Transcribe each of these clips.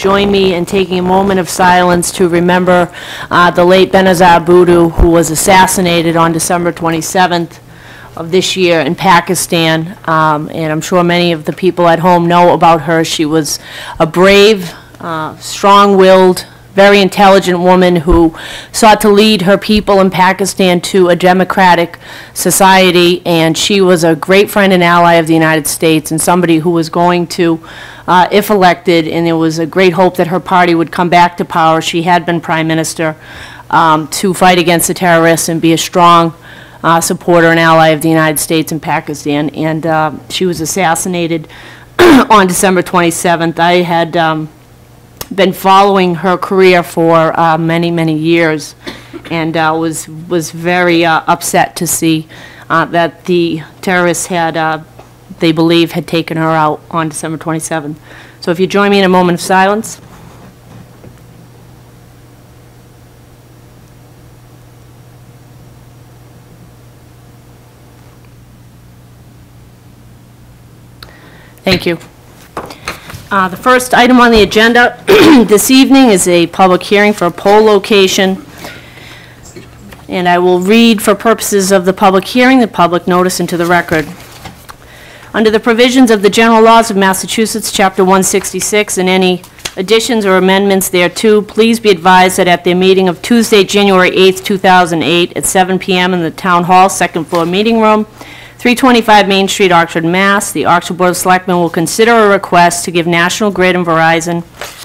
join me in taking a moment of silence to remember the late Benazir Bhutto, who was assassinated on December 27th of this year in Pakistan. And I'm sure many of the people at home know about her. She was a brave, strong-willed, very intelligent woman who sought to lead her people in Pakistan to a democratic society, and she was a great friend and ally of the United States, and somebody who was going to, if elected, and there was a great hope that her party would come back to power, she had been prime minister, to fight against the terrorists and be a strong supporter and ally of the United States in Pakistan. And she was assassinated on December 27th. I had been following her career for many years, and was very upset to see that the terrorists had, they believe, had taken her out on December 27th. So if you join me in a moment of silence. Thank you. The first item on the agenda this evening is a public hearing for a poll location. And I will read, for purposes of the public hearing, the public notice into the record. Under the provisions of the general laws of Massachusetts, Chapter 166, and any additions or amendments thereto, please be advised that at their meeting of Tuesday, January 8th, 2008, at 7 p.m. in the Town Hall, second floor meeting room, 325 Main Street, Oxford, Mass. The Oxford Board of Selectmen will consider a request to give National Grid and Verizon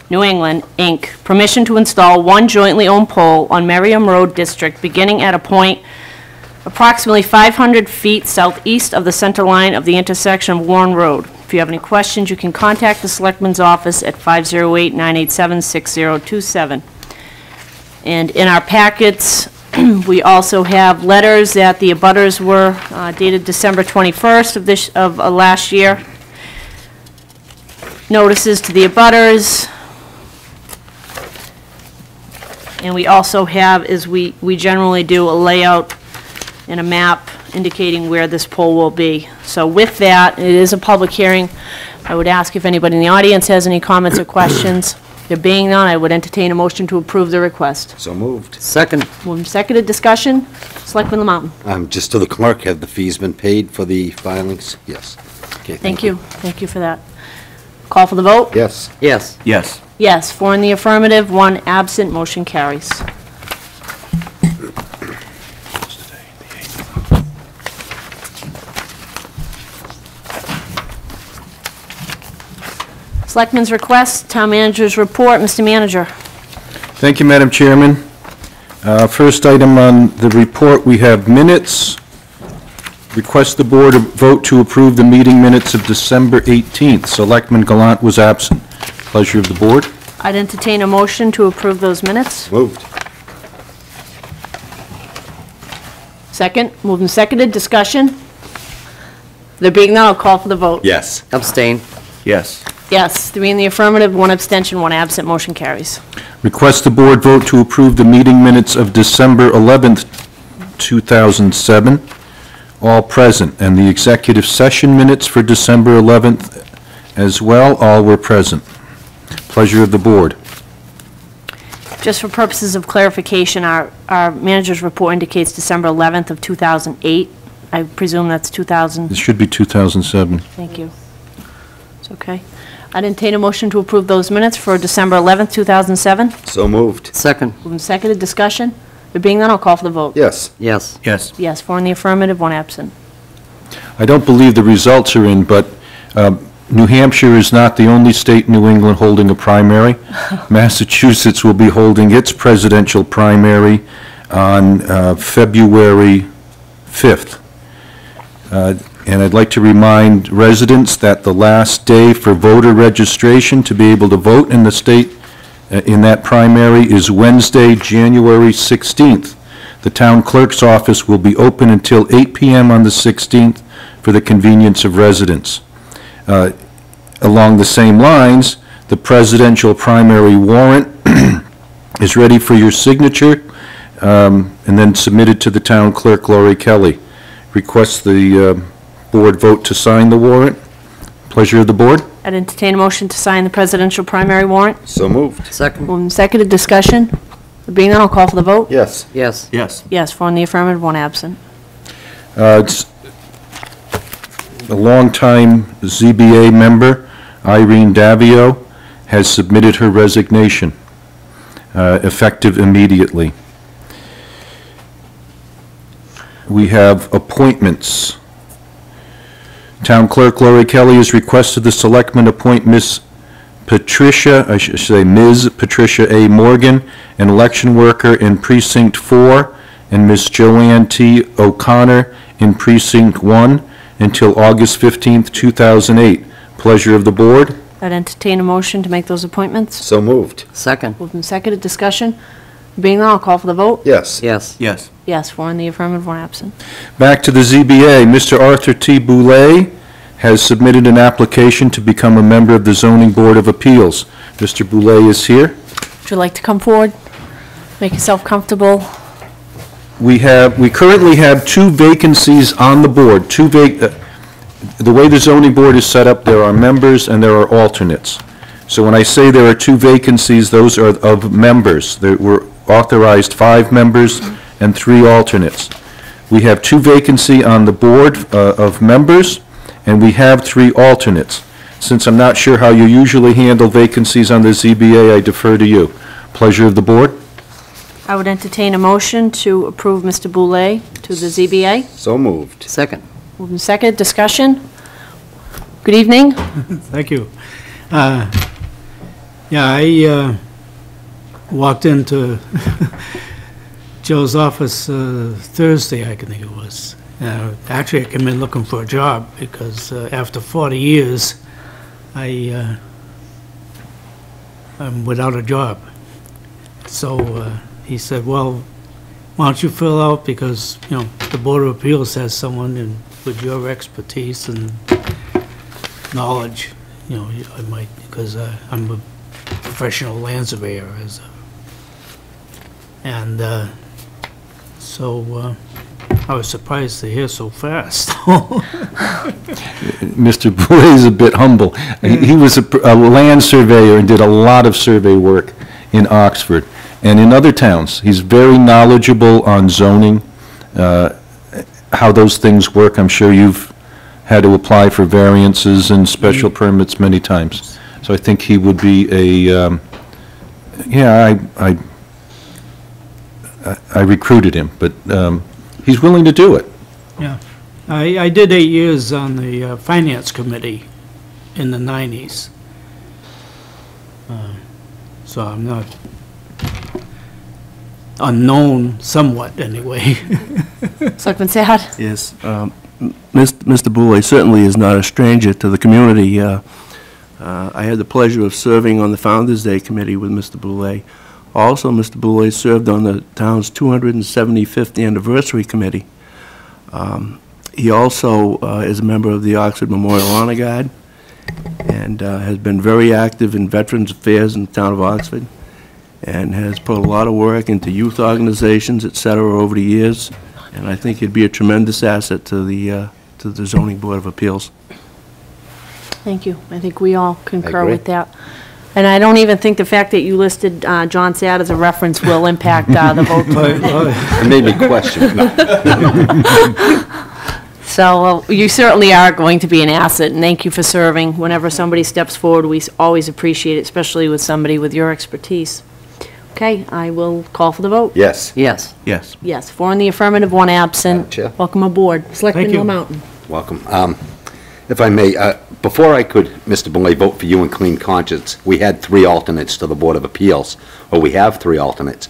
New England, Inc. permission to install one jointly owned pole on Merriam Road District beginning at a point approximately 500 feet southeast of the center line of the intersection of Warren Road. If you have any questions, you can contact the Selectmen's office at 508-987-6027. And in our packets, we also have letters that the abutters were dated December 21st of last year. Notices to the abutters. And we also have, as we generally do, a layout and a map indicating where this pole will be. So with that, it is a public hearing. I would ask if anybody in the audience has any comments or questions. There being none, I would entertain a motion to approve the request. So moved. Second. Moved and seconded. Discussion. Selectman Lamountain. Just to the clerk, have the fees been paid for the filings? Yes. Okay, Thank you. Thank you for that. Call for the vote? Yes. Yes. Yes. Yes. 4 in the affirmative, 1 absent. Motion carries. Selectmen's request, Town Manager's report. Mr. Manager. Thank you, Madam Chairman. First item on the report, we have minutes. Request the board vote to approve the meeting minutes of December 18th. Selectman Gallant was absent. Pleasure of the board. I'd entertain a motion to approve those minutes. Moved. Second. Moved and seconded. Discussion. There being none, I'll call for the vote. Yes. Abstain. Yes. Yes. 3 in the affirmative, 1 abstention, 1 absent. Motion carries. Request the board vote to approve the meeting minutes of December 11th, 2007. All present. And the executive session minutes for December 11th as well. All were present. Pleasure of the board. Just for purposes of clarification, our manager's report indicates December 11th of 2008. I presume that's 2000. It should be 2007. Thank you. It's okay. I'd entertain a motion to approve those minutes for December 11th, 2007. So moved. Second. Moved and seconded. Discussion. There being none, I'll call for the vote. Yes. Yes. Yes. Yes. 4 in the affirmative, 1 absent. I don't believe the results are in, but New Hampshire is not the only state in New England holding a primary. Massachusetts will be holding its presidential primary on February 5th. And I'd like to remind residents that the last day for voter registration to be able to vote in the state in that primary is Wednesday, January 16th. The town clerk's office will be open until 8 p.m. on the 16th for the convenience of residents. Along the same lines, the presidential primary warrant is ready for your signature and then submitted to the town clerk, Lori Kelly. Request the board vote to sign the warrant. Pleasure of the board? I'd entertain a motion to sign the presidential primary warrant. So moved. Second. Moved and seconded, discussion. Being none, I'll call for the vote. Yes. Yes. Yes. Yes, 4 in the affirmative, 1 absent. It's a longtime ZBA member, Irene Davio, has submitted her resignation, effective immediately. We have appointments. Town Clerk Lori Kelly has requested the Selectmen appoint Ms. Patricia, I should say Ms. Patricia A. Morgan, an election worker in Precinct 4, and Ms. Joanne T. O'Connor in Precinct 1 until August 15th, 2008. Pleasure of the board. I'd entertain a motion to make those appointments. So moved. Second. Moved and seconded, discussion. Being none, I'll call for the vote. Yes. Yes. Yes. Yes, 4 in the affirmative, 1 absent. Back to the ZBA, Mr. Arthur T. Boulay has submitted an application to become a member of the Zoning Board of Appeals. Mr. Boulay is here. Would you like to come forward? Make yourself comfortable. We currently have 2 vacancies on the board, the way the zoning board is set up, there are members and there are alternates. So when I say there are 2 vacancies, those are of members. There were authorized 5 members and 3 alternates. We have 2 vacancy on the board of members, and we have 3 alternates. Since I'm not sure how you usually handle vacancies on the ZBA, I defer to you. Pleasure of the board. I would entertain a motion to approve Mr. Boulay to the ZBA. So moved. Second. Moved and seconded, discussion. Good evening. Thank you. I walked into Joe's office Thursday, I think it was. Actually, I came in looking for a job because after 40 years, I'm without a job. So he said, well, why don't you fill out, because, you know, the Board of Appeals has someone with your expertise and knowledge, you know, I might, because I'm a professional land surveyor, so I was surprised to hear so fast. Mr. Boulay is a bit humble. He was a land surveyor and did a lot of survey work in Oxford and in other towns. He's very knowledgeable on zoning, how those things work. I'm sure you've had to apply for variances and special permits many times. So I think he would be a, I recruited him, but he's willing to do it. Yeah, I did 8 years on the Finance Committee in the 90s. So I'm not unknown somewhat, anyway. Selectman Sad? Yes. Mr. Boulay certainly is not a stranger to the community. I had the pleasure of serving on the Founders Day Committee with Mr. Boulay. Also, Mr. Boulay served on the town's 275th Anniversary Committee. He also is a member of the Oxford Memorial Honor Guard and has been very active in Veterans Affairs in the town of Oxford and has put a lot of work into youth organizations, et cetera, over the years. And I think he'd be a tremendous asset to the Zoning Board of Appeals. Thank you. I think we all concur agree. with that. And I don't even think the fact that you listed John Sad as a reference will impact the vote. It made me question. So you certainly are going to be an asset, and thank you for serving. Whenever somebody steps forward, we always appreciate it, especially with somebody with your expertise. Okay, I will call for the vote. Yes. Yes. Yes. Yes, 4 in the affirmative, 1 absent. Chair. Welcome aboard. Selectman you. Mountain. Welcome. If I may, before I could, Mr. Boulay, vote for you in clean conscience, we had 3 alternates to the Board of Appeals, or we have 3 alternates.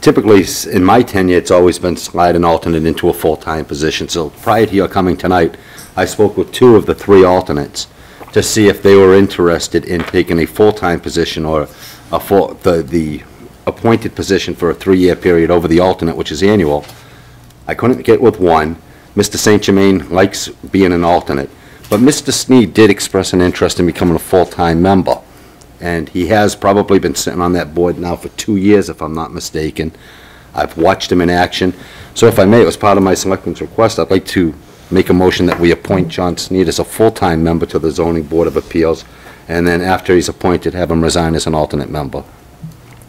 Typically, in my tenure, it's always been slide an alternate into a full-time position. So prior to your coming tonight, I spoke with 2 of the 3 alternates to see if they were interested in taking a full-time position or the appointed position for a 3-year period over the alternate, which is annual. I couldn't get with one. Mr. St. Germain likes being an alternate. But Mr. Sneed did express an interest in becoming a full-time member. And he has probably been sitting on that board now for 2 years, if I'm not mistaken. I've watched him in action. So if I may, it was part of my selectman's request, I'd like to make a motion that we appoint John Sneed as a full-time member to the Zoning Board of Appeals, and then after he's appointed, have him resign as an alternate member.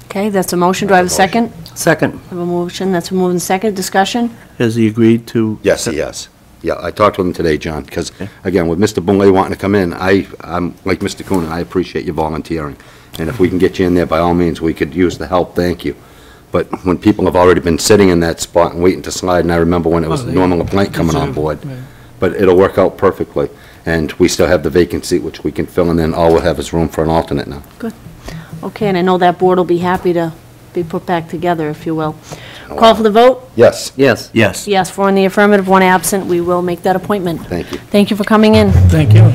Okay, that's a motion. Do I have a second? Second. I have a motion. That's moved and second. Discussion? Has he agreed to? Yes, he has. Yeah, I talked to him today, John, because, again, with Mr. Boulay wanting to come in, I'm like Mr. Coonan, I appreciate you volunteering. And if we can get you in there, by all means, we could use the help, thank you. But when people have already been sitting in that spot and waiting to slide, and I remember when it was Norman LaPlante coming on board, but it'll work out perfectly. And we still have the vacant seat, which we can fill, and then all we'll have is room for an alternate now. Okay, and I know that board will be happy to be put back together, if you will. Call for the vote? Yes, Yes. Yes. Yes, 4 in the affirmative, 1 absent. We will make that appointment. thank you. Thank you for coming in. Thank you.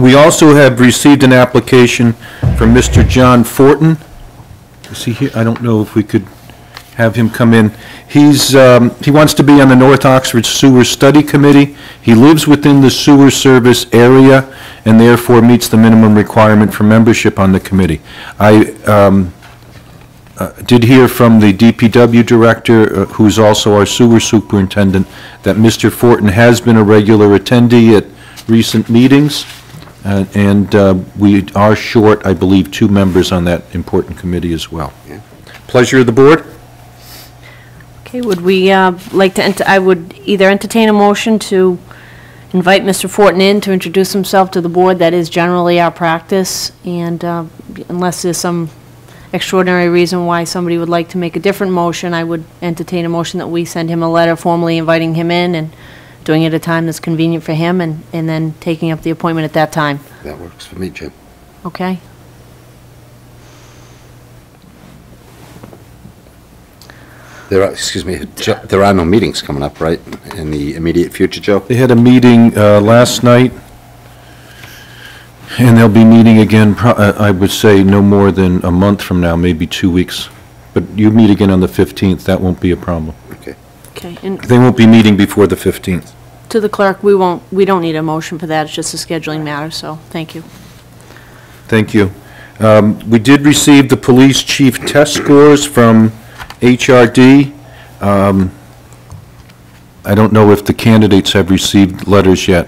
We also have received an application from Mr. John Fortin. Is he here? I don't know if we could have him come in. He wants to be on the North Oxford Sewer Study Committee. He lives within the sewer service area and therefore meets the minimum requirement for membership on the committee. I did hear from the DPW director, who's also our sewer superintendent, that Mr. Fortin has been a regular attendee at recent meetings, and we are short, I believe, 2 members on that important committee as well. Yeah. Pleasure of the board? Okay, would we like to, I would either entertain a motion to invite Mr. Fortin in to introduce himself to the board. That is generally our practice, and unless there's some extraordinary reason why somebody would like to make a different motion, I would entertain a motion that we send him a letter formally inviting him in and doing it at a time that's convenient for him, and then taking up the appointment at that time. That works for me, Jim. Okay? There are no meetings coming up, right, in the immediate future, Joe? They had a meeting last night, and they'll be meeting again, I would say, no more than a month from now, maybe 2 weeks. But you meet again on the 15th, that won't be a problem. Okay. Okay, and They won't be meeting before the 15th. to the clerk, we don't need a motion for that, it's just a scheduling matter, so, thank you. Thank you. We did receive the police chief test scores from HRD. I don't know if the candidates have received letters yet.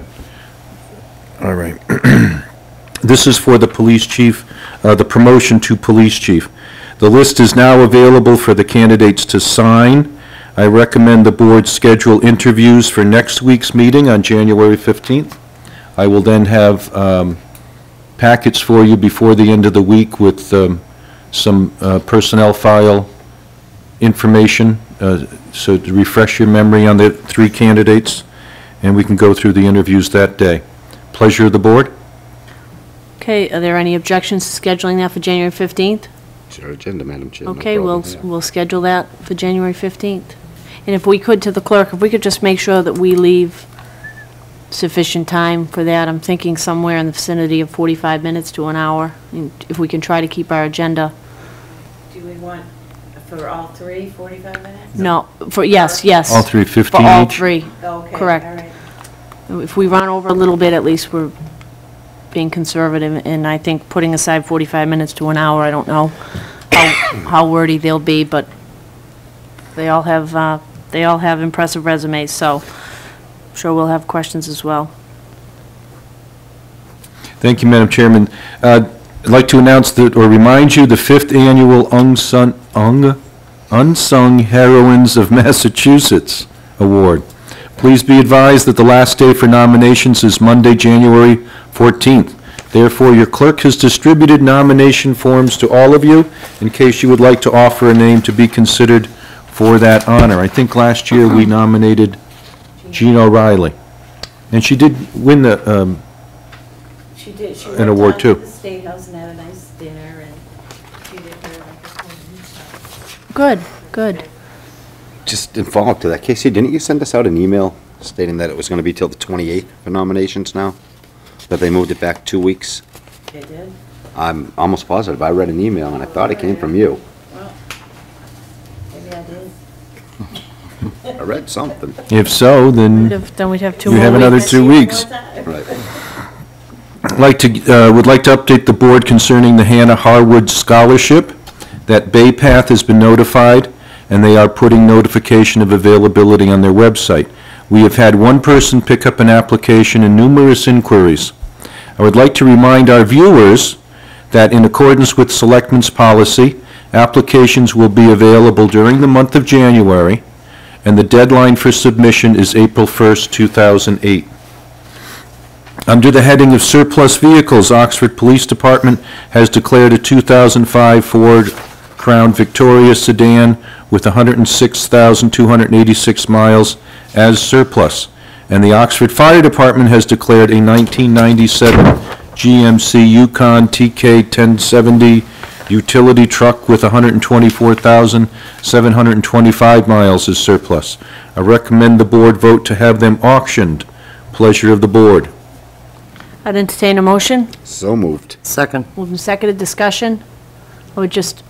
All right. This is for the police chief, the promotion to police chief. The list is now available for the candidates to sign. I recommend the board schedule interviews for next week's meeting on January 15th. I will then have packets for you before the end of the week with some personnel file information, so to refresh your memory on the 3 candidates, and we can go through the interviews that day. Pleasure of the board? Okay, are there any objections to scheduling that for January 15th? It's our agenda, Madam Chair. no Okay, problem. we'll schedule that for January 15th. And if we could, to the clerk, if we could just make sure that we leave sufficient time for that, I'm thinking somewhere in the vicinity of 45 minutes to an hour, and if we can try to keep our agenda. Do we want, for all 3, 45 minutes? No, yes. All 3, For 15 all each? 3. Okay, Correct. all right. If we run over a little bit, at least we're being conservative, and I think putting aside 45 minutes to an hour, I don't know how wordy they'll be, but they all have impressive resumes, so I'm sure we'll have questions as well. Thank you, Madam Chairman. I'd like to announce that, or remind you, the 5th Annual Unsung Heroines of Massachusetts Award. Please be advised that the last day for nominations is Monday, January 14th. Therefore, your clerk has distributed nomination forms to all of you in case you would like to offer a name to be considered for that honor. I think last year we nominated Jean O'Reilly, and she did win the, She did, she An went award, down too. to the State House and had a nice dinner, and she did her like a queen, so. Good. Just in follow-up to that, Casey, didn't you send us out an email stating that it was going to be till the 28th for nominations now? That they moved it back 2 weeks? They did? I'm almost positive. I read an email, and I thought it came from you. Well, maybe I did. I read something. if so, then Then we'd have 2 you more have another weeks. 2 weeks. Right. Would like to update the board concerning the Hannah Harwood Scholarship. That Bay Path has been notified, and they are putting notification of availability on their website. We have had one person pick up an application and numerous inquiries. I would like to remind our viewers that in accordance with Selectmen's policy, applications will be available during the month of January, and the deadline for submission is April 1st, 2008. Under the heading of surplus vehicles, Oxford Police Department has declared a 2005 Ford Crown Victoria sedan with 106,286 miles as surplus, and the Oxford Fire Department has declared a 1997 GMC Yukon TK 1070 utility truck with 124,725 miles as surplus. I recommend the board vote to have them auctioned. Pleasure of the board. I'd entertain a motion. So moved. Second. Moved and seconded, discussion. I would just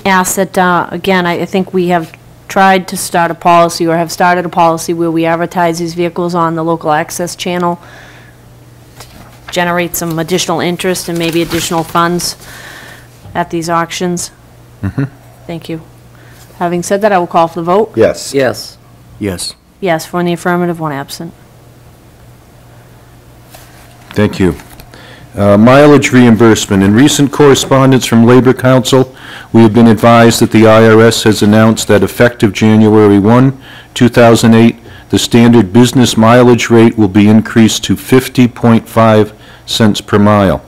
ask that, again, I think we have tried to start a policy, or have started a policy, where we advertise these vehicles on the local access channel, generate some additional interest and maybe additional funds at these auctions. Thank you. Having said that, I will call for the vote. Yes. Yes. Yes. Yes, four in the affirmative, one absent. Thank you. Mileage reimbursement. In recent correspondence from Labor Council, we have been advised that the IRS has announced that effective January 1, 2008, the standard business mileage rate will be increased to 50.5 cents per mile.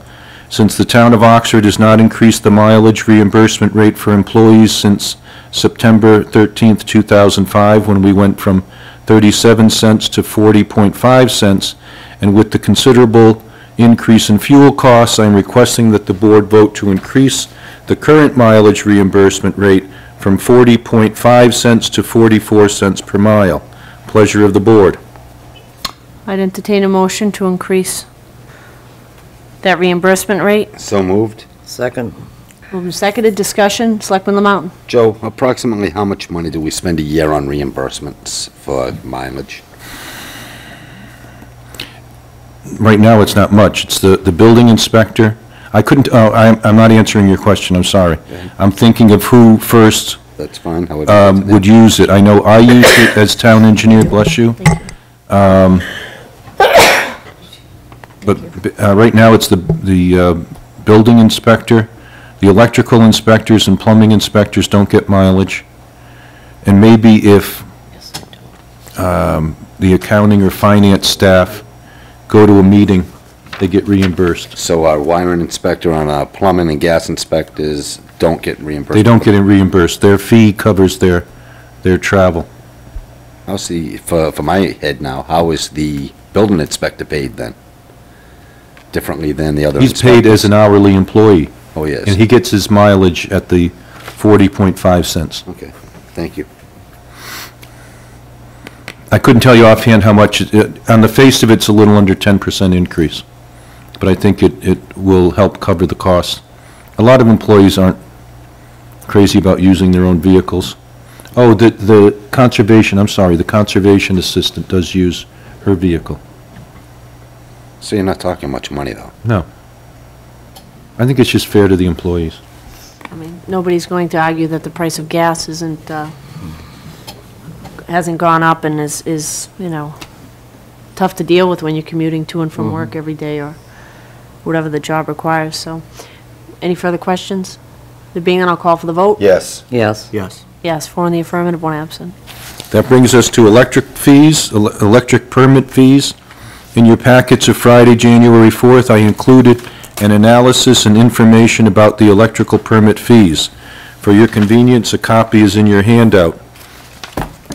Since the town of Oxford has not increased the mileage reimbursement rate for employees since September 13th, 2005, when we went from 37 cents to 40.5 cents, and with the considerable increase in fuel costs, I'm requesting that the board vote to increase the current mileage reimbursement rate from 40.5 cents to 44 cents per mile. Pleasure of the board. I'd entertain a motion to increase that reimbursement rate. So moved. Second. Moved and seconded, discussion, Selectman Lamountain. Joe, approximately how much money do we spend a year on reimbursements for mileage? Right now, it's not much. It's the building inspector. I couldn't, I'm not answering your question, I'm sorry. I'm thinking of who first That's fine. However, would use it. I know I use it as town engineer, bless you. But right now, it's the building inspector. The electrical inspectors and plumbing inspectors don't get mileage. And maybe if the accounting or finance staff go to a meeting, they get reimbursed. So our wiring inspector and our plumbing and gas inspectors don't get reimbursed? They don't get it reimbursed. Their fee covers their travel. I'll see, for my head now, how is the building inspector paid then? Differently than the other He's inspectors? paid as an hourly employee. Oh, yes. And he gets his mileage at the 40.5 cents. Okay, thank you. I couldn't tell you offhand how much, on the face of it's a little under 10% increase, but I think it will help cover the costs. A lot of employees aren't crazy about using their own vehicles. Oh, the conservation, I'm sorry, the conservation assistant does use her vehicle. So you're not talking much money, though? No. I think it's just fair to the employees. I mean, nobody's going to argue that the price of gas hasn't gone up and is, you know, tough to deal with when you're commuting to and from work every day or whatever the job requires, so. Any further questions? There being none, I'll call for the vote. Yes. Yes. Yes. Yes, four in the affirmative, one absent. That brings us to electric fees, electric permit fees. In your packets of Friday, January 4th, I included an analysis and information about the electrical permit fees. For your convenience, a copy is in your handout.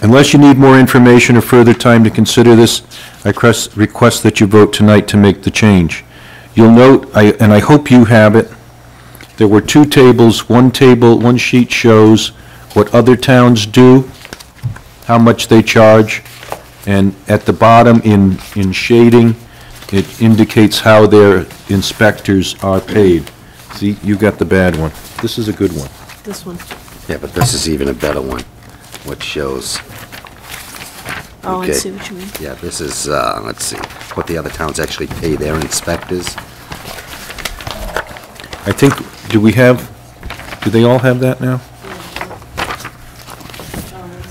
Unless you need more information or further time to consider this, I request that you vote tonight to make the change. You'll note, and I hope you have it, there were two tables. One sheet shows what other towns do, how much they charge, and at the bottom in shading, it indicates how their inspectors are paid. See, you got the bad one. This is a good one. This one. Yeah, but this is even a better one, which shows, Oh, I Okay. see what you mean. yeah, this is, let's see, what the other towns actually pay their inspectors. I think, do they all have that now?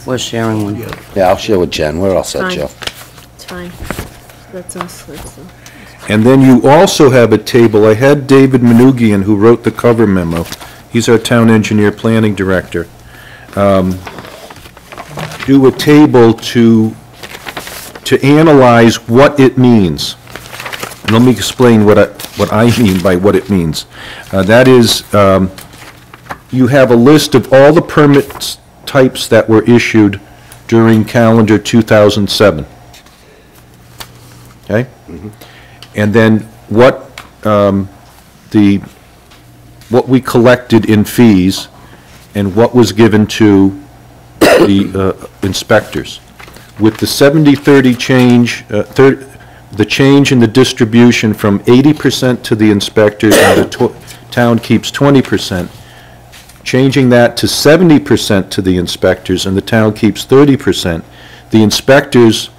We're sharing one. Yeah, I'll share with Jen. We're all set, Fine. Joe. That's us, that's us. And then you also have a table, I had David Manugian, who wrote the cover memo, he's our town engineer planning director, do a table to analyze what it means. And let me explain what I mean by what it means. That is, you have a list of all the permit types that were issued during calendar 2007. Okay? And then what we collected in fees and what was given to the inspectors. With the 70-30 change, the change in the distribution from 80% to the inspectors and the town keeps 20%, changing that to 70% to the inspectors and the town keeps 30%, the inspectors,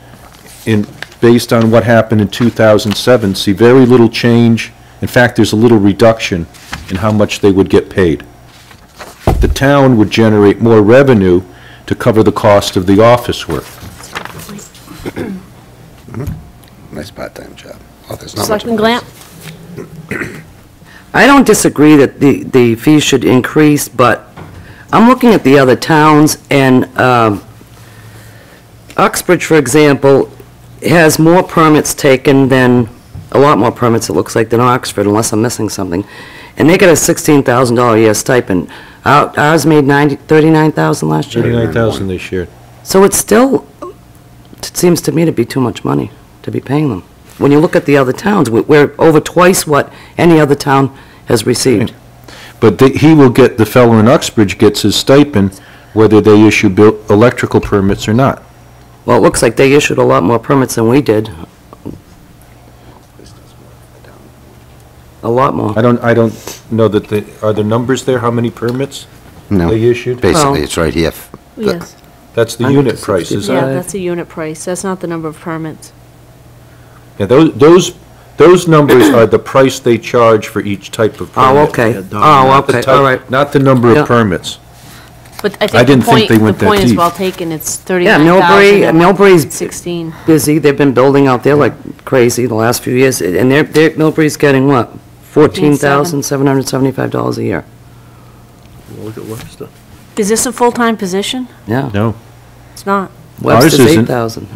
based on what happened in 2007, see very little change. In fact, there's a little reduction in how much they would get paid. The town would generate more revenue to cover the cost of the office work. Nice part-time job. Oh, there's not much. Selectman Glant? I don't disagree that the fees should increase, but I'm looking at the other towns, and Uxbridge, for example, has more permits taken than, a lot more permits, it looks like, than Oxford, unless I'm missing something. And they got a $16,000 a year stipend. Ours made $39,000 last year. 39,000 this year. So it's still, it seems to me to be too much money to be paying them. When you look at the other towns, we're over twice what any other town has received. But he will get, the fellow in Uxbridge gets his stipend whether they issue electrical permits or not. Well, it looks like they issued a lot more permits than we did. A lot more. I don't know that are the numbers there, how many permits No. they issued? Basically, it's right here. Yes. That's the unit price, isn't Yeah, it? that's a unit price. That's not the number of permits. Yeah, those numbers are the price they charge for each type of permit. Oh, okay. Oh, Not the okay, type- all right. Not the number Yeah. of permits. But I I think didn't think they went the that point is deep. well taken. It's Yeah, 39,000. Millbury's 16. busy. They've been building out there like crazy the last few years, and Millbury's getting what? $14,775 a year. Look at Webster. Is this a full-time position? Yeah. No. It's not. Webster's isn't. 8,000.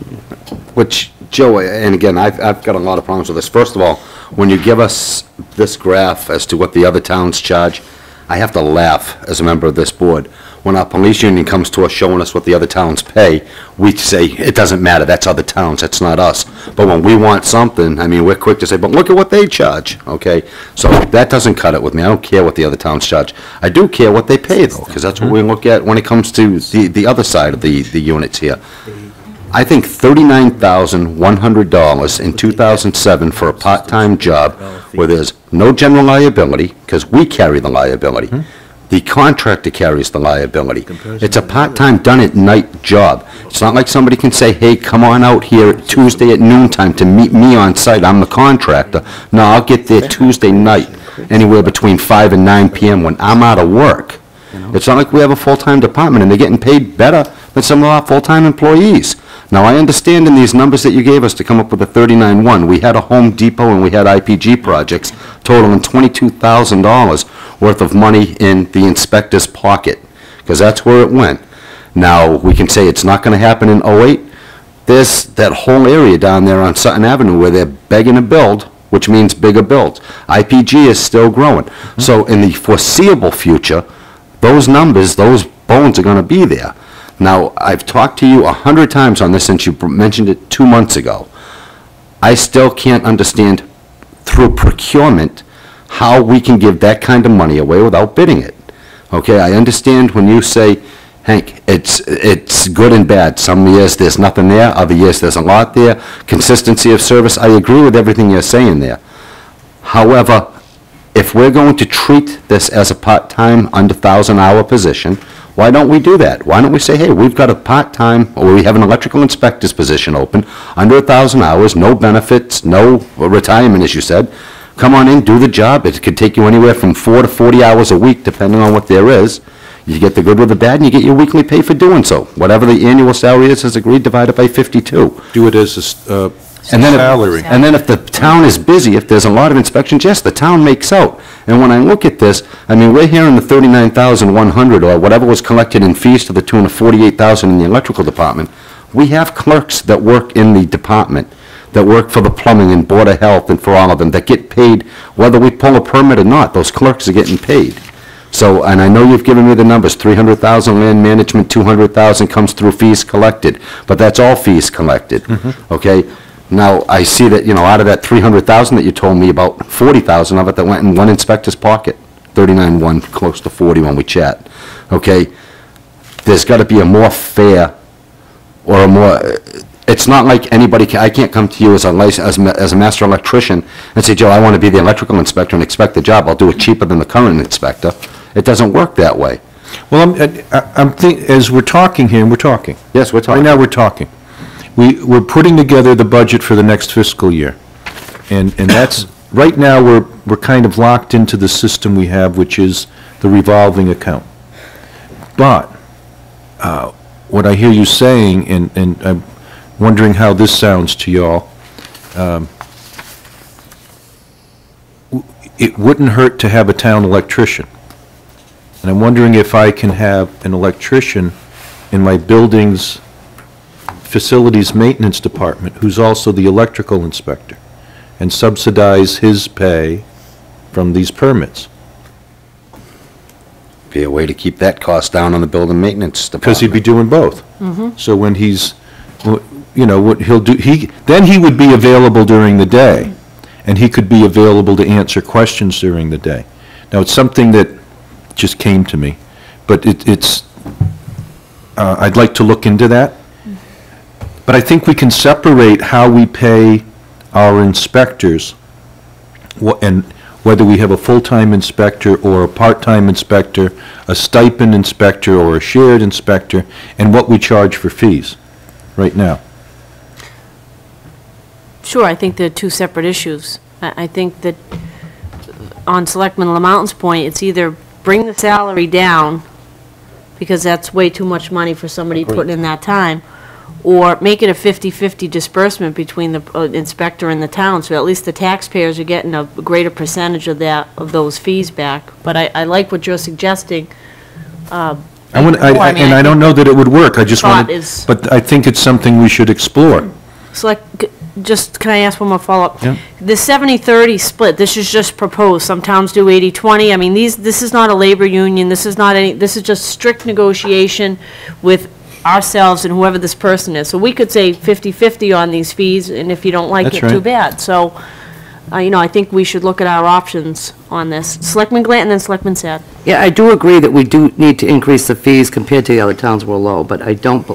Which, Joe, and again, I've got a lot of problems with this. First of all, when you give us this graph as to what the other towns charge, I have to laugh as a member of this board. When our police union comes to us showing us what the other towns pay, we say, it doesn't matter, that's other towns, that's not us. But when we want something, I mean, we're quick to say, but look at what they charge, okay? So that doesn't cut it with me. I don't care what the other towns charge. I do care what they pay, though, because that's what we look at when it comes to the other side of the units here. I think $39,100 in 2007 for a part-time job where there's no general liability, because we carry the liability. The contractor carries the liability. It's a part-time, done-at-night job. It's not like somebody can say, hey, come on out here Tuesday at noontime to meet me on site, I'm the contractor. No, I'll get there Tuesday night, anywhere between 5 and 9 p.m. when I'm out of work. It's not like we have a full-time department, and they're getting paid better than some of our full-time employees. Now, I understand in these numbers that you gave us to come up with the 39.1, we had a Home Depot and we had IPG projects totaling $22,000 worth of money in the inspector's pocket, because that's where it went. Now, we can say it's not going to happen in '08. There's that whole area down there on Sutton Avenue where they're begging to build, which means bigger builds. IPG is still growing. So in the foreseeable future, those numbers, those bones are going to be there. Now, I've talked to you 100 times on this since you mentioned it 2 months ago. I still can't understand through procurement how we can give that kind of money away without bidding it. Okay, I understand when you say, Hank, it's good and bad. Some years there's nothing there, other years there's a lot there. Consistency of service, I agree with everything you're saying there. However, if we're going to treat this as a part-time, under 1,000-hour position, why don't we do that? Why don't we say, hey, we've got a part-time, or we have an electrical inspector's position open, under 1,000 hours, no benefits, no retirement, as you said. Come on in, do the job. It could take you anywhere from 4 to 40 hours a week, depending on what there is. You get the good with the bad, and you get your weekly pay for doing so. Whatever the annual salary is, as agreed, divided by 52. Do it as And then, Salary. and then if the town is busy, if there's a lot of inspections, yes, the town makes out. And when I look at this, I mean, we're hearing the 39,100 or whatever was collected in fees to the tune of 48,000 in the electrical department. We have clerks that work in the department, that work for the plumbing and Board of Health and for all of them, that get paid whether we pull a permit or not. Those clerks are getting paid. So, and I know you've given me the numbers, 300,000 land management, 200,000 comes through fees collected, but that's all fees collected, okay? Now, I see that, you know, out of that 300,000 that you told me about, 40,000 of it that went in one inspector's pocket, 39.1, close to 40 when we chat, okay? There's got to be a more fair, or a more, it's not like anybody, I can't come to you as a as a master electrician and say, Joe, I want to be the electrical inspector and expect the job, I'll do it cheaper than the current inspector. It doesn't work that way. Well, as we're talking here, and we're talking. Yes, we're talking. Right now, we're talking. We're putting together the budget for the next fiscal year. And that's, right now, we're kind of locked into the system we have, which is the revolving account. But, what I hear you saying, and I'm wondering how this sounds to y'all, it wouldn't hurt to have a town electrician. And I'm wondering if I can have an electrician in my building's facilities maintenance department who's also the electrical inspector and subsidize his pay from these permits. Be a way to keep that cost down on the building maintenance department. Because he'd be doing both. So when he's, you know, what he'll do, then he would be available during the day, and he could be available to answer questions during the day. Now, it's something that just came to me, but it's, I'd like to look into that. But I think we can separate how we pay our inspectors, and whether we have a full-time inspector or a part-time inspector, a stipend inspector or a shared inspector, and what we charge for fees right now. Sure, I think they're two separate issues. I think that on Selectman Lamountain's point, it's either bring the salary down, because that's way too much money for somebody putting in that time, or make it a 50-50 disbursement between the inspector and the town, so at least the taxpayers are getting a greater percentage of those fees back. But I like what you're suggesting. And I don't know that it would work, I just want to, but I think it's something we should explore. Just, can I ask one more follow-up? Yeah. The 70-30 split, this is just proposed, some towns do 80-20, I mean, this is not a labor union, this is just strict negotiation with ourselves and whoever this person is. So we could say 50-50 on these fees, and if you don't like That's it, right. too bad. So, you know, I think we should look at our options on this. Selectman Glant and then Selectman Sad. Yeah, I do agree that we do need to increase the fees compared to the other towns we're low, but I don't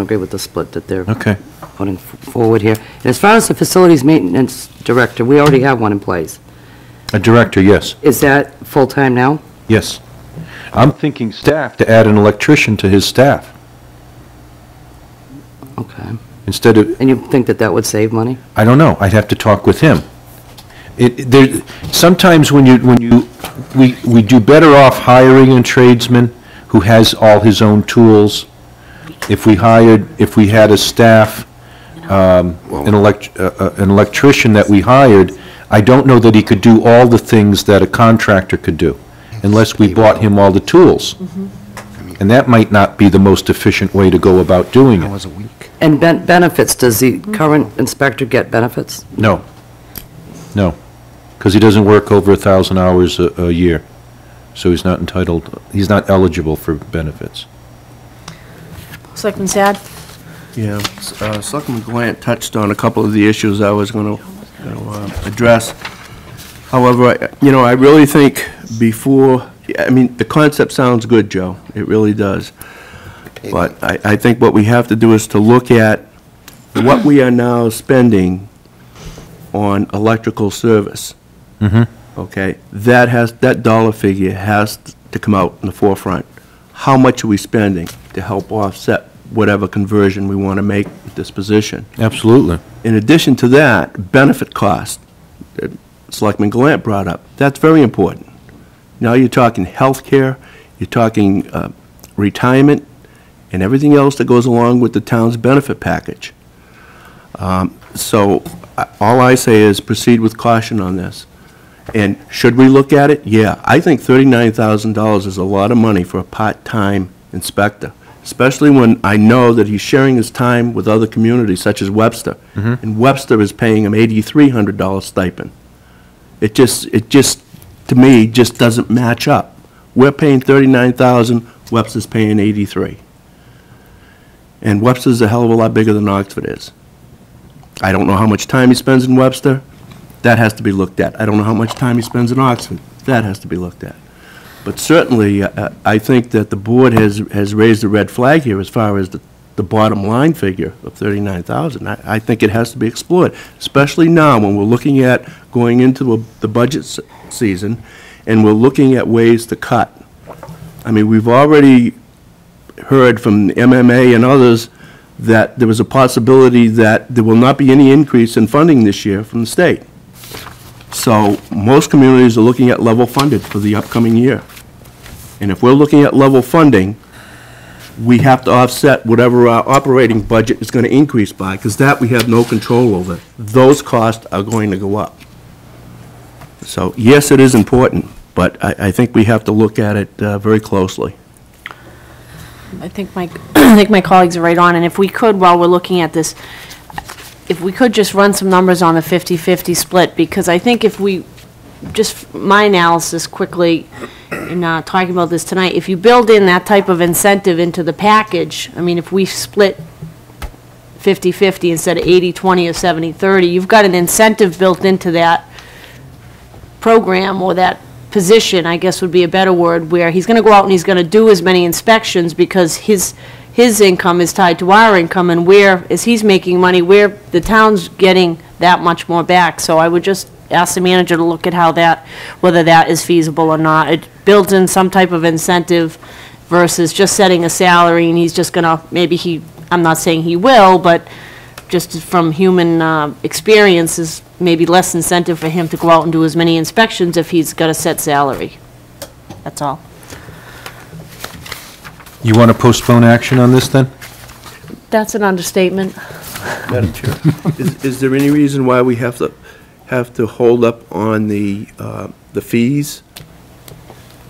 agree with the split that they're Okay. putting forward here. And as far as the facilities maintenance director, we already have one in place. A director, yes. Is that full-time now? Yes. I'm thinking staff, to add an electrician to his staff, Okay. instead of, And you think that that would save money? I don't know, I'd have to talk with him. Sometimes we do better off hiring a tradesman who has all his own tools. If we had a staff, an electrician that we hired, I don't know that he could do all the things that a contractor could do, unless we bought him all the tools. And that might not be the most efficient way to go about doing it. And benefits, does the current inspector get benefits? No, no, because he doesn't work over 1,000 hours a year, so he's not entitled, he's not eligible for benefits. Selectman Sad? Yeah, Selectman Glant touched on a couple of the issues I was going to address. However, I really think the concept sounds good, Joe. It really does. But I think what we have to do is to look at what we are now spending on electrical service. Okay? That dollar figure has to come out in the forefront. How much are we spending to help offset whatever conversion we want to make with this position? Absolutely. In addition to that, benefit cost, that Selectman Glant brought up, that's very important. Now you're talking health care, you're talking retirement, and everything else that goes along with the town's benefit package. So all I say is proceed with caution on this. And should we look at it? Yeah, I think $39,000 is a lot of money for a part-time inspector, especially when I know that he's sharing his time with other communities such as Webster. And Webster is paying him $8,300 stipend. It just, to me, just doesn't match up. We're paying $39,000, Webster's paying $83,000. And Webster's a hell of a lot bigger than Oxford is. I don't know how much time he spends in Webster. That has to be looked at. I don't know how much time he spends in Oxford. That has to be looked at. But certainly, I think that the board has raised a red flag here as far as the bottom line figure of $39,000. I think it has to be explored, especially now when we're looking at going into the budget season and we're looking at ways to cut. I mean, we've already heard from the MMA and others that there was a possibility that there will not be any increase in funding this year from the state. So most communities are looking at level funded for the upcoming year. And if we're looking at level funding, we have to offset whatever our operating budget is going to increase by, because that we have no control over. Those costs are going to go up. So yes, it is important, but I think we have to look at it very closely. I think my colleagues are right on, and if we could, while we're looking at this, if we could just run some numbers on the 50-50 split, because I think if we, just my analysis quickly, in talking about this tonight, if you build in that type of incentive into the package, I mean, if we split 50-50 instead of 80-20 or 70-30, you've got an incentive built into that program, or that position, I guess would be a better word, where he's going to go out and he's going to do as many inspections because his income is tied to our income, and where, as he's making money, where the town's getting that much more back. So I would just ask the manager to look at how that, whether that is feasible or not. It builds in some type of incentive versus just setting a salary and he's just going to, maybe I'm not saying he will, but just from human experiences, maybe less incentive for him to go out and do as many inspections if he's got a set salary. That's all. You want to postpone action on this, then? That's an understatement. Madam Chair, is there any reason why we have to hold up on the fees?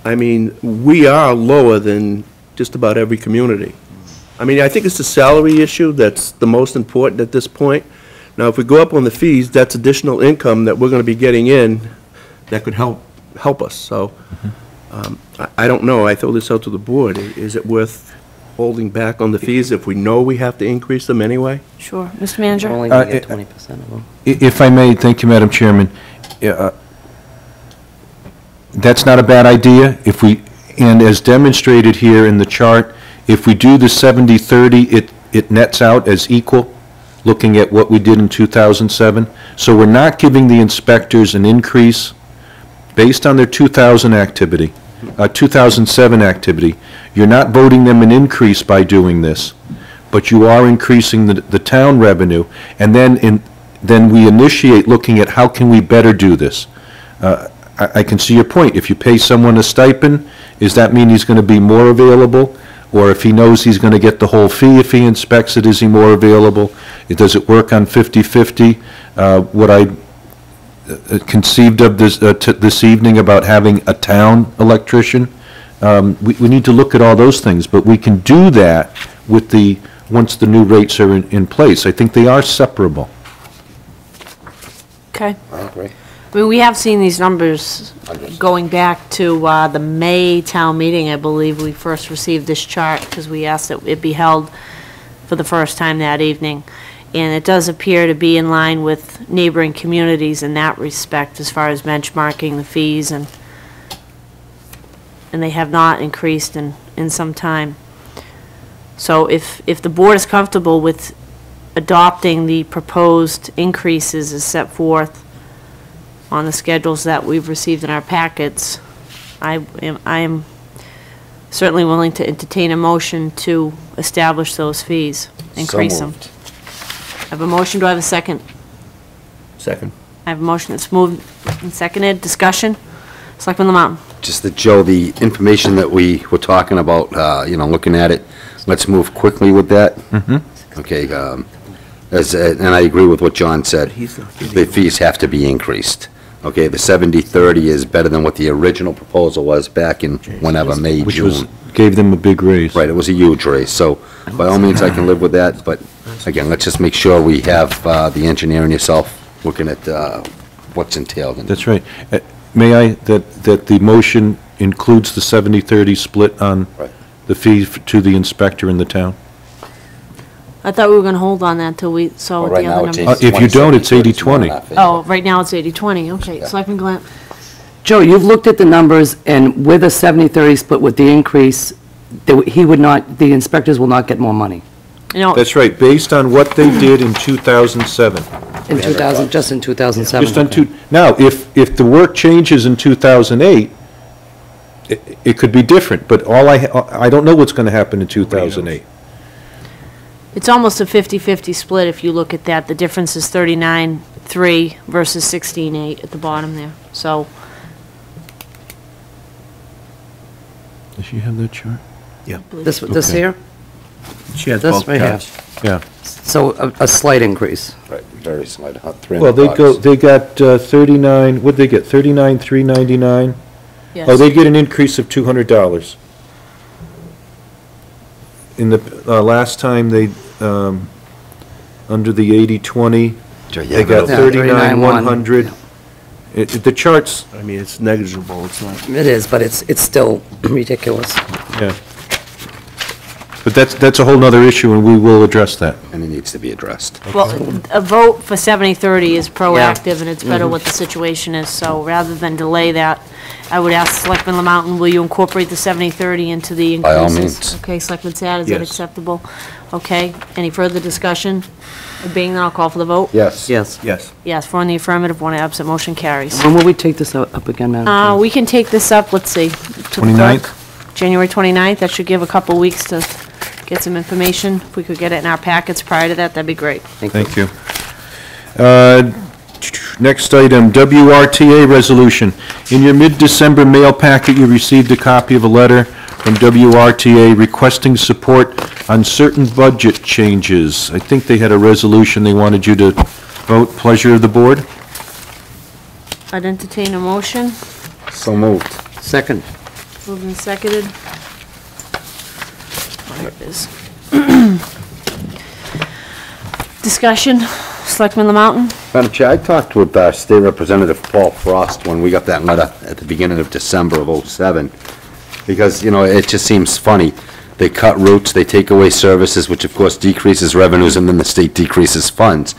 I mean, we are lower than just about every community. I mean, I think it's the salary issue that's the most important at this point. Now, if we go up on the fees, that's additional income that we're going to be getting in that could help us. So, I don't know. I throw this out to the board. Is it worth holding back on the fees if we know we have to increase them anyway? Sure. Mr. Manager? We're only going to get 20% of them. If I may, thank you, Madam Chairman. That's not a bad idea. And as demonstrated here in the chart, if we do the 70-30, it nets out as equal, looking at what we did in 2007. So we're not giving the inspectors an increase based on their 2007 activity. You're not voting them an increase by doing this, but you are increasing the town revenue, and then we initiate looking at how can we better do this. I can see your point. If you pay someone a stipend, does that mean he's going to be more available? Or if he knows he's going to get the whole fee if he inspects it, is he more available? Does it work on 50-50? What I conceived of this evening about having a town electrician, we need to look at all those things, but we can do that with once the new rates are in place. I think they are separable. Okay. I agree. I mean, we have seen these numbers going back to the May town meeting. I believe we first received this chart because we asked that it be held for the first time that evening. And it does appear to be in line with neighboring communities in that respect as far as benchmarking the fees, and they have not increased in some time. So if the board is comfortable with adopting the proposed increases as set forth on the schedules that we've received in our packets, I am certainly willing to entertain a motion to establish those fees, increase them. I have a motion. Do I have a second? Second. I have a motion that's moved and seconded. Discussion? Selectman Lamont. Just that, Joe, the information that we were talking about, looking at it, let's move quickly with that. Okay, And I agree with what John said. He's not getting The fees have to be increased. Okay, the 70/30 is better than what the original proposal was back in whenever, May, Which was, June. gave them a big raise. Right, it was a huge raise, so by all means, I can live with that, but again, let's just make sure we have the engineer and yourself looking at what's entailed in it. That's right. May I, that the motion includes the 70/30 split on Right. the fee to the inspector in the town? I thought we were going to hold on that till we saw what Right the now, other it's numbers. If you don't, it's 80/20. 80/20. Oh, right now it's 80/20, okay. Yeah. Selectman Glant, Joe, you've looked at the numbers, and with a 70/30 split with the increase, he would not, the inspectors will not get more money no, That's right, based on what they did in 2007. in 2000, just in 2007. Just on now, if the work changes in 2008, it could be different, but I don't know what's going to happen in 2008. it's almost a 50/50 split if you look at that. The difference is 39.3 versus 16.8 at the bottom there, so. Does she have that chart? This Okay. here? She has This both right here. cards. Yeah. So a slight increase. Right, very slight, $300. Well, they got 39, what'd they get, 39,399? Yes. Oh, they get an increase of $200. In the, last time they, under the 80/20, they got Yeah, 39,100. The charts, I mean, it's negligible, it's not. It is, but it's still ridiculous. yeah. But that's a whole nother issue, and we will address that. And it needs to be addressed. Well, a vote for 70/30 is proactive, and it's better what the situation is, so rather than delay that, I would ask Selectman Lamountain, will you incorporate the 70/30 into the increases? By all means. Okay, Selectman Sad, is that Yes. acceptable? Okay, any further discussion? Being that, I'll call for the vote. Yes. Yes. Yes. Yes, 4 in the affirmative, 1 absent, motion carries. When will we take this up again, Madam Chair? We can take this up, let's see. to the 29th? clerk. January 29th, that should give a couple weeks to get some information. If we could get it in our packets prior to that, that'd be great. Thank you. Next item, WRTA resolution. In your mid-December mail packet, you received a copy of a letter from WRTA requesting support on certain budget changes. I think they had a resolution they wanted you to vote. Pleasure of the board? I'd entertain a motion. So moved. Second. Moved and seconded. There it is. Discussion, Selectman Lamountain? Madam Chair, I talked with State Representative Paul Frost when we got that letter at the beginning of December of '07, because, you know, it just seems funny. They cut routes, they take away services, which of course decreases revenues, and then the state decreases funds.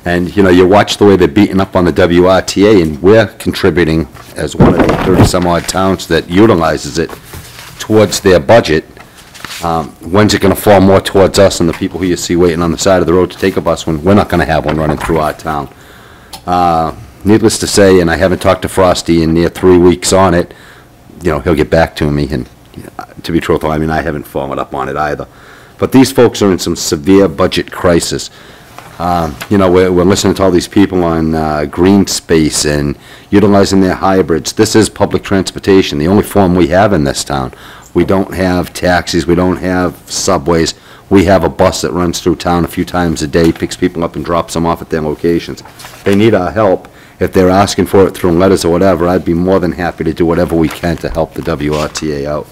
And, you know, you watch the way they're beating up on the WRTA, and we're contributing as one of the 30-some-odd towns that utilizes it towards their budget. When's it going to fall more towards us and the people who you see waiting on the side of the road to take a bus when we're not going to have one running through our town? Needless to say, and I haven't talked to Frosty in near 3 weeks on it, you know, he'll get back to me, and to be truthful, I mean, I haven't followed up on it either. But these folks are in some severe budget crisis. You know, we're listening to all these people on green space and utilizing their hybrids. This is public transportation, the only form we have in this town. We don't have taxis, we don't have subways. We have a bus that runs through town a few times a day, picks people up and drops them off at their locations. They need our help. If they're asking for it through letters or whatever, I'd be more than happy to do whatever we can to help the WRTA out.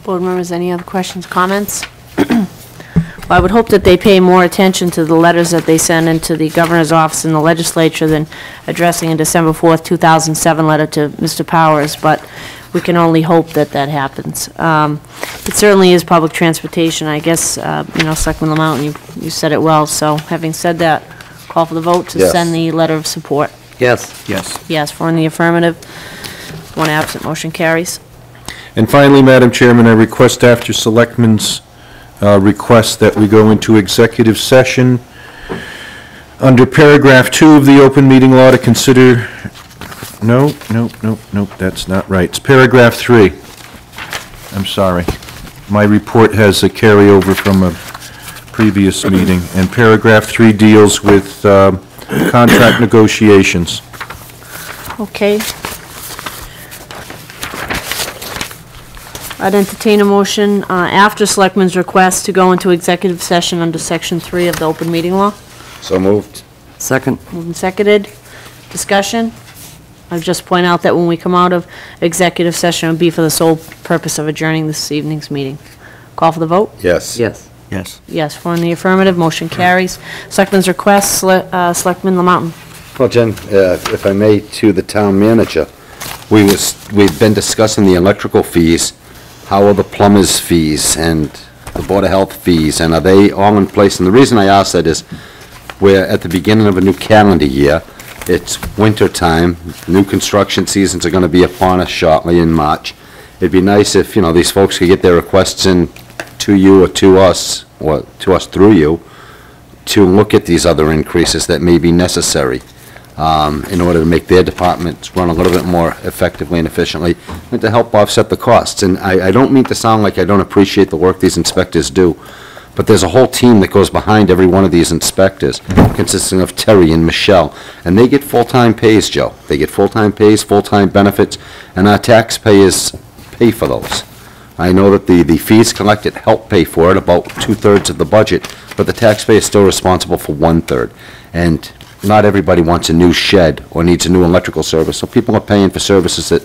Board members, any other questions, comments? Well, I would hope that they pay more attention to the letters that they send into the governor's office and the legislature than addressing a December 4th, 2007 letter to Mr. Powers, but we can only hope that that happens. It certainly is public transportation. I guess, you know, Selectman Lamountain, you said it well. So having said that, call for the vote to Yes. send the letter of support. Yes. Yes. Yes, 4 in the affirmative, 1 absent, motion carries. And finally, Madam Chairman, I request after Selectmen's request that we go into executive session under paragraph 2 of the open meeting law to consider, no, that's not right. It's paragraph 3. I'm sorry. My report has a carryover from a previous meeting, and paragraph 3 deals with contract negotiations. Okay. I'd entertain a motion after Selectmen's request to go into executive session under Section 3 of the open meeting law. So moved. Second. Moved and seconded. Discussion? I'll just point out that when we come out of executive session, it would be for the sole purpose of adjourning this evening's meeting. Call for the vote? Yes. Yes. Yes. Yes, 4 in the affirmative, motion carries. Selectmen's request, Selectman Lamountain. Well, Jen, if I may, to the town manager, we've been discussing the electrical fees. How are the plumbers' fees and the Board of Health fees, and are they all in place? And the reason I ask that is we're at the beginning of a new calendar year. It's winter time. New construction seasons are going to be upon us shortly in March. It'd be nice if, these folks could get their requests in to you or to us through you, to look at these other increases that may be necessary in order to make their departments run a little bit more effectively and efficiently, and to help offset the costs. And I don't mean to sound like I don't appreciate the work these inspectors do, but there's a whole team that goes behind every one of these inspectors, consisting of Terry and Michelle, and they get full-time pays, Joe. They get full-time pays, full-time benefits, and our taxpayers pay for those. I know that the fees collected help pay for it, about 2/3 of the budget, but the taxpayer is still responsible for 1/3. And not everybody wants a new shed or needs a new electrical service, so people are paying for services that,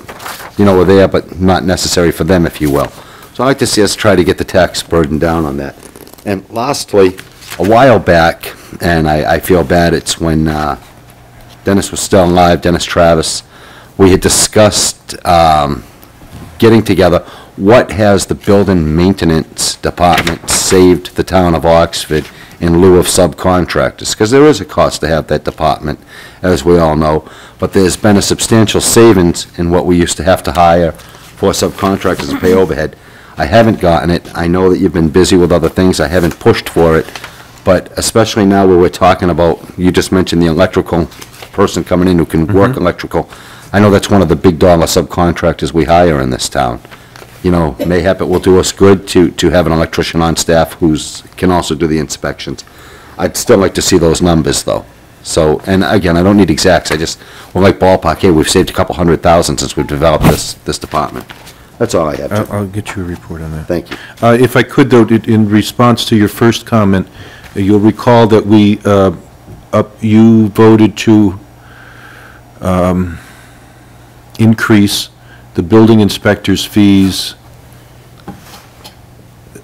are there, but not necessary for them, if you will. So I'd like to see us try to get the tax burden down on that. And lastly, a while back, and I feel bad, it's when Dennis was still alive, Dennis Travis, we had discussed getting together, what has the building maintenance department saved the town of Oxford in lieu of subcontractors? Because there is a cost to have that department, as we all know, but there's been a substantial savings in what we used to have to hire for subcontractors to pay overhead. I haven't gotten it. I know that you've been busy with other things. I haven't pushed for it, but especially now where we're talking about, you just mentioned the electrical person coming in who can work electrical. I know that's one of the big dollar subcontractors we hire in this town. Mayhap it will do us good to have an electrician on staff who's can also do the inspections. I'd still like to see those numbers, though. So, and again, I don't need exacts. I just would like ballpark. Hey, we've saved a couple $100,000 since we've developed this department. That's all I have. I'll get you a report on that. Thank you. If I could, though, in response to your first comment, you'll recall that you voted to increase the building inspector's fees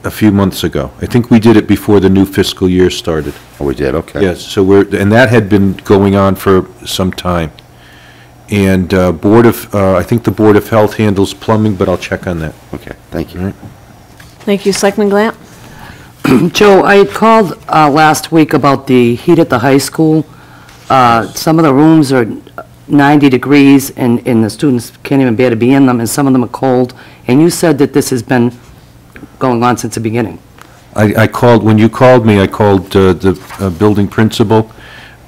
a few months ago. I think we did it before the new fiscal year started. Oh, we did, okay. Yes, so and that had been going on for some time. And I think the Board of Health handles plumbing, but I'll check on that. Okay, thank you. All right. Thank you. Selectman Glant? Joe, I had called last week about the heat at the high school. Some of the rooms are 90 degrees, and the students can't even bear to be in them, and some of them are cold. And you said that this has been going on since the beginning. I called, when you called me, I called the building principal.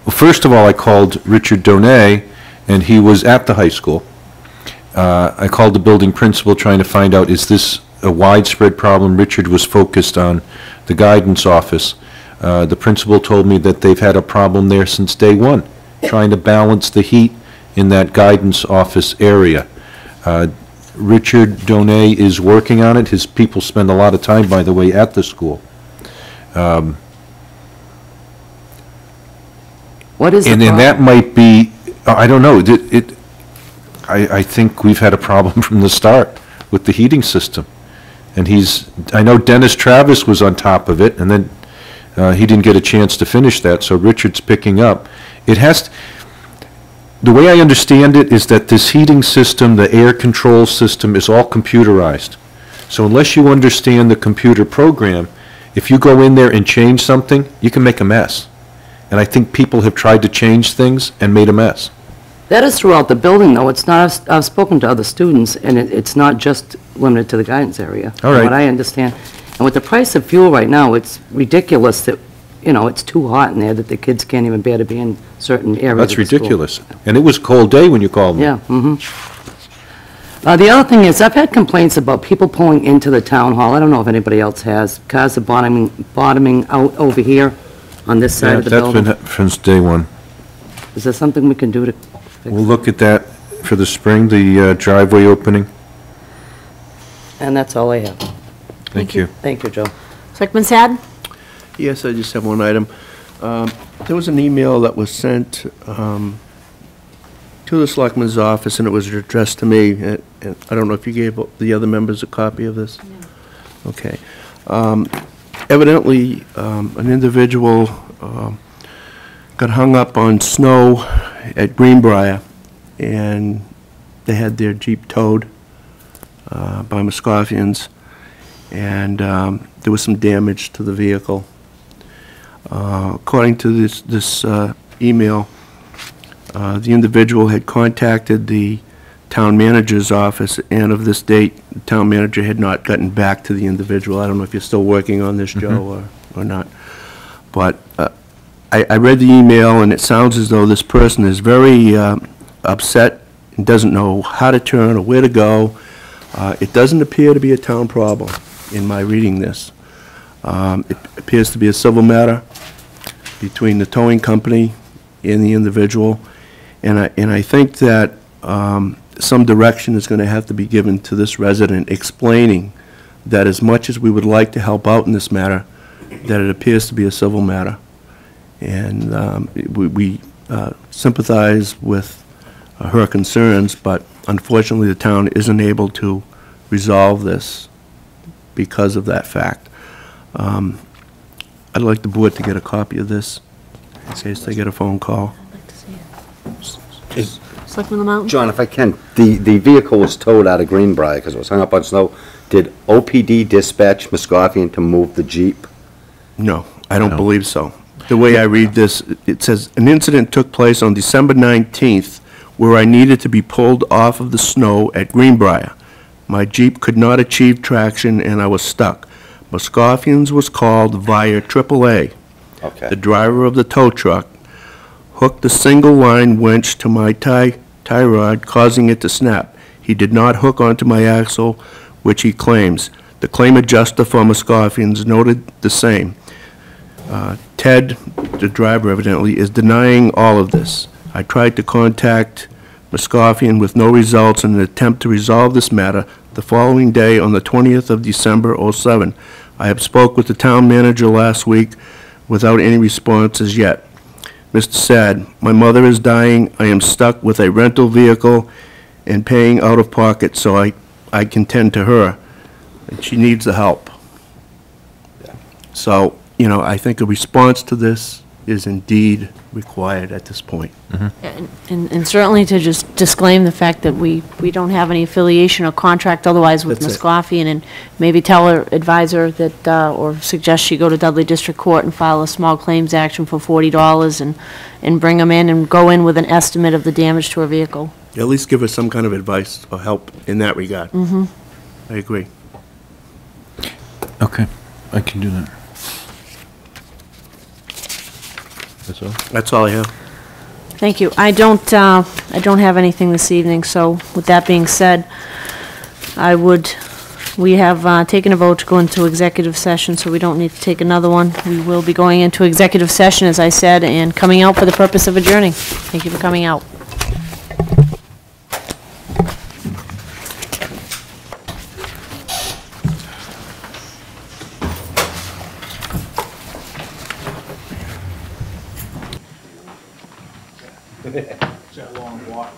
Well, first of all, I called Richard Donay, and he was at the high school. I called the building principal trying to find out, is this a widespread problem? Richard was focused on the guidance office. The principal told me that they've had a problem there since day one, trying to balance the heat in that guidance office area. Richard Donay is working on it. His people spend a lot of time, by the way, at the school. What is the And problem? that might be, I don't know, I think we've had a problem from the start with the heating system. And I know Dennis Travis was on top of it, and then he didn't get a chance to finish that, so Richard's picking up. The way I understand it is that this heating system, the air control system, is all computerized. So unless you understand the computer program, if you go in there and change something, you can make a mess. And I think people have tried to change things and made a mess. That is throughout the building, though. It's not, I've spoken to other students, and it's not just limited to the guidance area. All right. From what I understand. And with the price of fuel right now, it's ridiculous that, it's too hot in there that the kids can't even bear to be in certain areas That's of the school. ridiculous. And it was a cold day when you called me. Yeah, the other thing is, I've had complaints about people pulling into the town hall. I don't know if anybody else has. Cars are bottoming out over here on this side Yeah, of the that's building. been since day one. Is there something we can do to fix We'll look at that for the spring, the driveway opening. And that's all I have. Thank you. Thank you, Joe. Selectman Sad? Yes, I just have one item. There was an email that was sent to the Selectman's office, and it was addressed to me, and I don't know if you gave the other members a copy of this? No. Okay. Evidently, an individual got hung up on snow at Greenbrier, and they had their Jeep towed by Muscovians, and there was some damage to the vehicle. According to this email, the individual had contacted the town manager's office, and of this date, the town manager had not gotten back to the individual. I don't know if you're still working on this, Joe, or not. But I read the email, and it sounds as though this person is very upset and doesn't know how to turn or where to go. It doesn't appear to be a town problem in my reading this. It appears to be a civil matter between the towing company and the individual, and I think that some direction is going to have to be given to this resident explaining that as much as we would like to help out in this matter, that it appears to be a civil matter. And we sympathize with her concerns, but unfortunately the town isn't able to resolve this because of that fact. I'd like the board to get a copy of this in case they get a phone call. I'd like to see it. Selectman Lamount? John, if I can, the vehicle was towed out of Greenbrier because it was hung up on snow. Did OPD dispatch Muscovian to move the Jeep? No, I don't believe so. The way I read this, it says, an incident took place on December 19th where I needed to be pulled off of the snow at Greenbrier. My Jeep could not achieve traction and I was stuck. Muscovians was called via AAA. Okay. The driver of the tow truck hooked a single-line winch to my tie rod, causing it to snap. He did not hook onto my axle, which he claims. The claim adjuster for Muscovians noted the same. Ted, the driver evidently, is denying all of this. I tried to contact Muscovian with no results in an attempt to resolve this matter the following day on the 20th of December, '07. I have spoke with the town manager last week without any responses yet. Mr. Sad, my mother is dying. I am stuck with a rental vehicle and paying out of pocket, so I can tend to her. And she needs the help. So, you know, I think a response to this is indeed required at this point. And certainly to just disclaim the fact that we don't have any affiliation or contract otherwise with That's it. Muscovian, and maybe tell her advisor that, or suggest she go to Dudley District Court and file a small claims action for $40 and bring them in and go in with an estimate of the damage to her vehicle. At least give us some kind of advice or help in that regard. I agree. Okay, I can do that. That's all? That's all I have. Thank you. I don't have anything this evening, so with that being said, we have taken a vote to go into executive session, so we don't need to take another one. We will be going into executive session, as I said, and coming out for the purpose of adjourning. Thank you for coming out. It's that long walk.